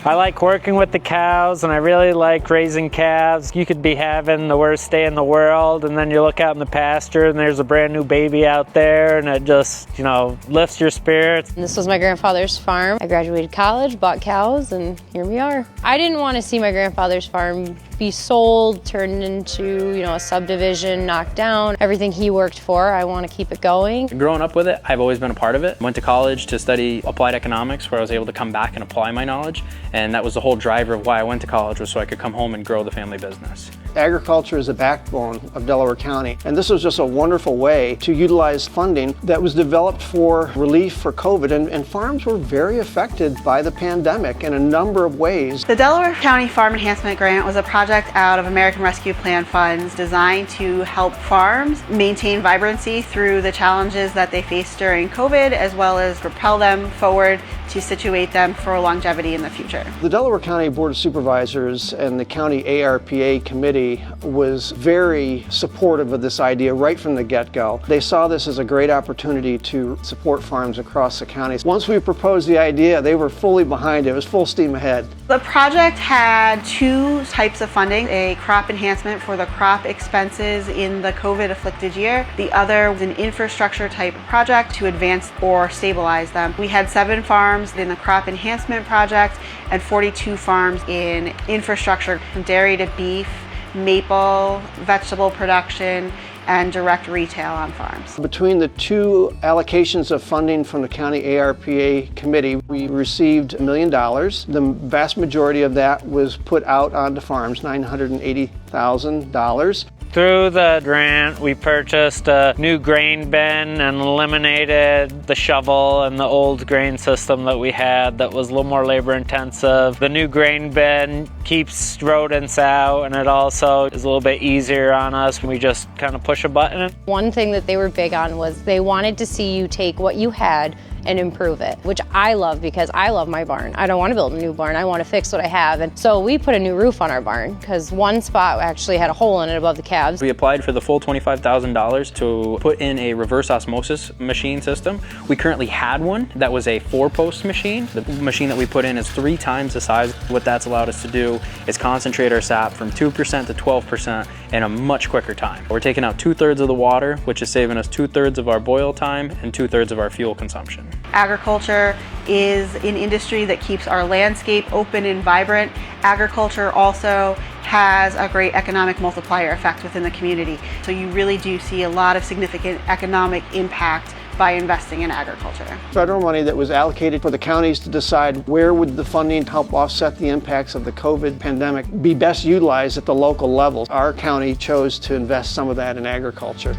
I like working with the cows, and I really like raising calves. You could be having the worst day in the world, and then you look out in the pasture and there's a brand new baby out there, and it just, lifts your spirits. This was my grandfather's farm. I graduated college, bought cows, and here we are. I didn't want to see my grandfather's farm be sold, turned into, a subdivision, knocked down. Everything he worked for, I want to keep it going. Growing up with it, I've always been a part of it. Went to college to study applied economics, where I was able to come back and apply my knowledge. And that was the whole driver of why I went to college, was so I could come home and grow the family business. Agriculture is the backbone of Delaware County, and this was just a wonderful way to utilize funding that was developed for relief for COVID, and farms were very affected by the pandemic in a number of ways. The Delaware County Farm Enhancement Grant was a project out of American Rescue Plan funds designed to help farms maintain vibrancy through the challenges that they faced during COVID, as well as propel them forward to situate them for longevity in the future. The Delaware County Board of Supervisors and the County ARPA Committee was very supportive of this idea right from the get-go. They saw this as a great opportunity to support farms across the county. Once we proposed the idea, they were fully behind it. It was full steam ahead. The project had two types of funding: a crop enhancement for the crop expenses in the COVID-afflicted year. The other was an infrastructure type project to advance or stabilize them. We had 7 farms in the crop enhancement project and 42 farms in infrastructure, from dairy to beef, maple, vegetable production, and direct retail on farms. Between the two allocations of funding from the County ARPA Committee, we received $1 million. The vast majority of that was put out onto farms, $980,000. Through the grant, we purchased a new grain bin and eliminated the shovel and the old grain system that we had that was a little more labor intensive. The new grain bin keeps rodents out, and it also is a little bit easier on us when we just kind of push a button. One thing that they were big on was they wanted to see you take what you had and improve it, which I love because I love my barn. I don't want to build a new barn, I want to fix what I have. And so we put a new roof on our barn because one spot actually had a hole in it above the calves. We applied for the full $25,000 to put in a reverse osmosis machine system. We currently had one that was a 4-post machine. The machine that we put in is 3 times the size. What that's allowed us to do is concentrate our sap from 2% to 12% in a much quicker time. We're taking out 2/3 of the water, which is saving us 2/3 of our boil time and 2/3 of our fuel consumption. Agriculture is an industry that keeps our landscape open and vibrant. Agriculture also has a great economic multiplier effect within the community. So you really do see a lot of significant economic impact by investing in agriculture. Federal money that was allocated for the counties to decide where would the funding help offset the impacts of the COVID pandemic be best utilized at the local level. Our county chose to invest some of that in agriculture.